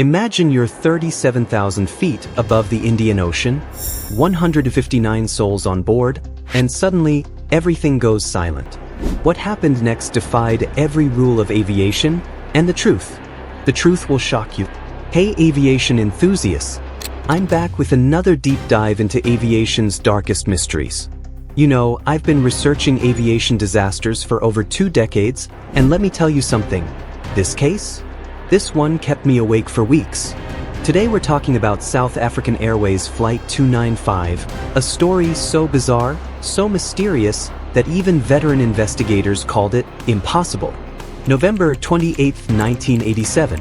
Imagine you're 37,000 feet above the Indian Ocean, 159 souls on board, and suddenly, everything goes silent. What happened next defied every rule of aviation, and the truth will shock you. Hey aviation enthusiasts, I'm back with another deep dive into aviation's darkest mysteries. You know, I've been researching aviation disasters for over 2 decades, and let me tell you something. This one kept me awake for weeks. Today we're talking about South African Airways Flight 295, a story so bizarre, so mysterious, that even veteran investigators called it impossible. November 28, 1987.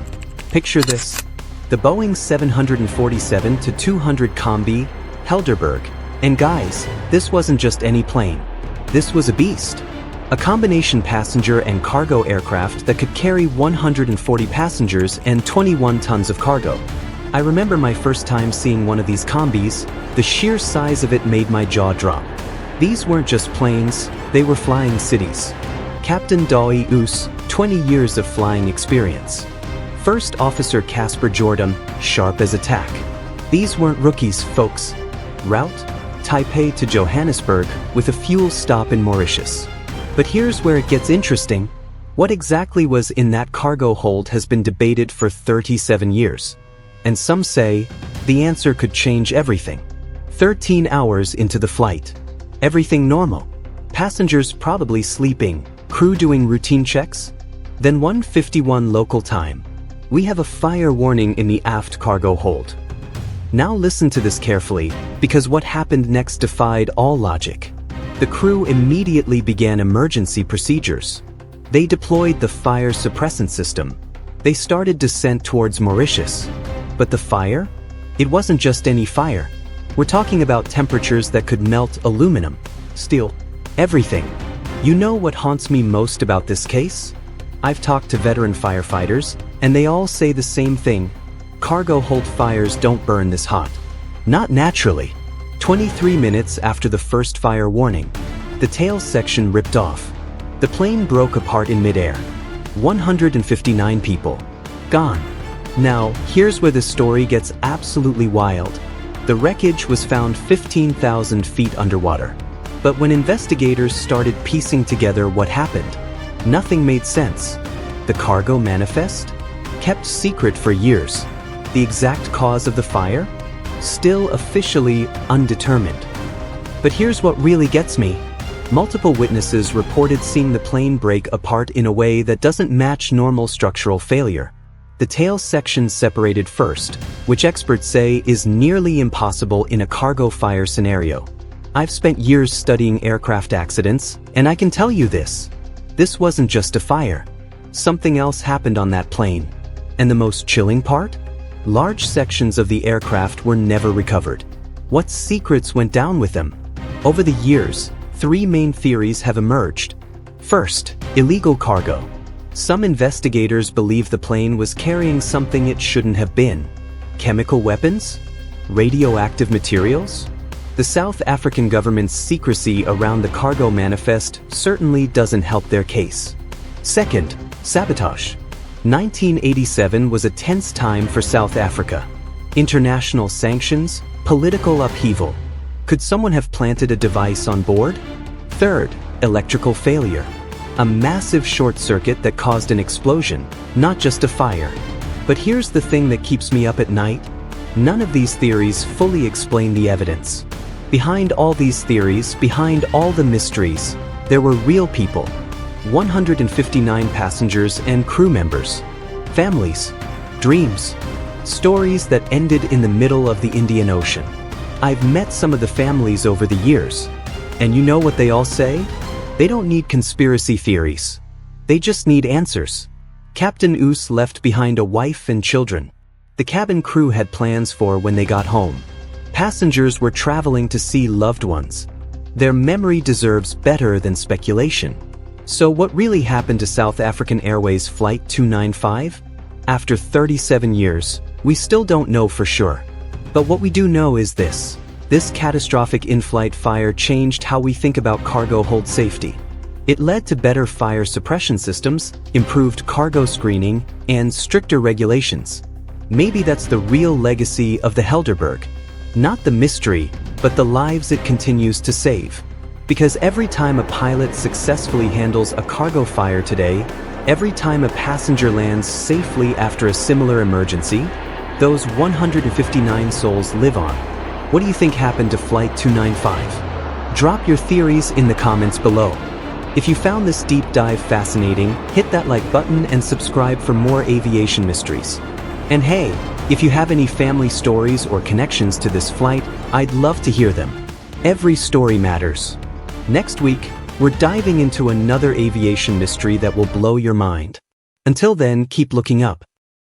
Picture this. The Boeing 747-200 Combi, Helderberg. And guys, this wasn't just any plane. This was a beast. A combination passenger and cargo aircraft that could carry 140 passengers and 21 tons of cargo. I remember my first time seeing one of these combis. The sheer size of it made my jaw drop. These weren't just planes, they were flying cities. Captain Dawie Oos, 20 years of flying experience. First Officer Casper Jordan, sharp as a tack. These weren't rookies, folks. Route? Taipei to Johannesburg, with a fuel stop in Mauritius. But here's where it gets interesting. What exactly was in that cargo hold has been debated for 37 years. And some say, the answer could change everything. 13 hours into the flight. Everything normal. Passengers probably sleeping, crew doing routine checks. Then 1:51 local time. We have a fire warning in the aft cargo hold. Now listen to this carefully, because what happened next defied all logic. The crew immediately began emergency procedures. They deployed the fire suppressant system. They started descent towards Mauritius. But the fire? It wasn't just any fire. We're talking about temperatures that could melt aluminum, steel, everything. You know what haunts me most about this case? I've talked to veteran firefighters, and they all say the same thing. Cargo hold fires don't burn this hot. Not naturally. 23 minutes after the first fire warning, the tail section ripped off. The plane broke apart in midair. 159 people. Gone. Now, here's where the story gets absolutely wild. The wreckage was found 15,000 feet underwater. But when investigators started piecing together what happened, nothing made sense. The cargo manifest? Kept secret for years. The exact cause of the fire? Still officially undetermined. But here's what really gets me. Multiple witnesses reported seeing the plane break apart in a way that doesn't match normal structural failure. The tail section separated first, which experts say is nearly impossible in a cargo fire scenario. I've spent years studying aircraft accidents, and I can tell you this. This wasn't just a fire. Something else happened on that plane. And the most chilling part? Large sections of the aircraft were never recovered. What secrets went down with them? Over the years, 3 main theories have emerged. First, illegal cargo. Some investigators believe the plane was carrying something it shouldn't have been. Chemical weapons? Radioactive materials? The South African government's secrecy around the cargo manifest certainly doesn't help their case. Second, sabotage. 1987 was a tense time for South Africa. International sanctions, political upheaval. Could someone have planted a device on board? Third, electrical failure. A massive short circuit that caused an explosion, not just a fire. But here's the thing that keeps me up at night. None of these theories fully explain the evidence. Behind all these theories, behind all the mysteries, there were real people. 159 passengers and crew members. Families. Dreams. Stories that ended in the middle of the Indian Ocean. I've met some of the families over the years. And you know what they all say? They don't need conspiracy theories. They just need answers. Captain Oos left behind a wife and children. The cabin crew had plans for when they got home. Passengers were traveling to see loved ones. Their memory deserves better than speculation. So what really happened to South African Airways Flight 295? After 37 years, we still don't know for sure. But what we do know is this. This catastrophic in-flight fire changed how we think about cargo hold safety. It led to better fire suppression systems, improved cargo screening, and stricter regulations. Maybe that's the real legacy of the Helderberg. Not the mystery, but the lives it continues to save. Because every time a pilot successfully handles a cargo fire today, every time a passenger lands safely after a similar emergency, those 159 souls live on. What do you think happened to Flight 295? Drop your theories in the comments below. If you found this deep dive fascinating, hit that like button and subscribe for more aviation mysteries. And hey, if you have any family stories or connections to this flight, I'd love to hear them. Every story matters. Next week, we're diving into another aviation mystery that will blow your mind. Until then, keep looking up.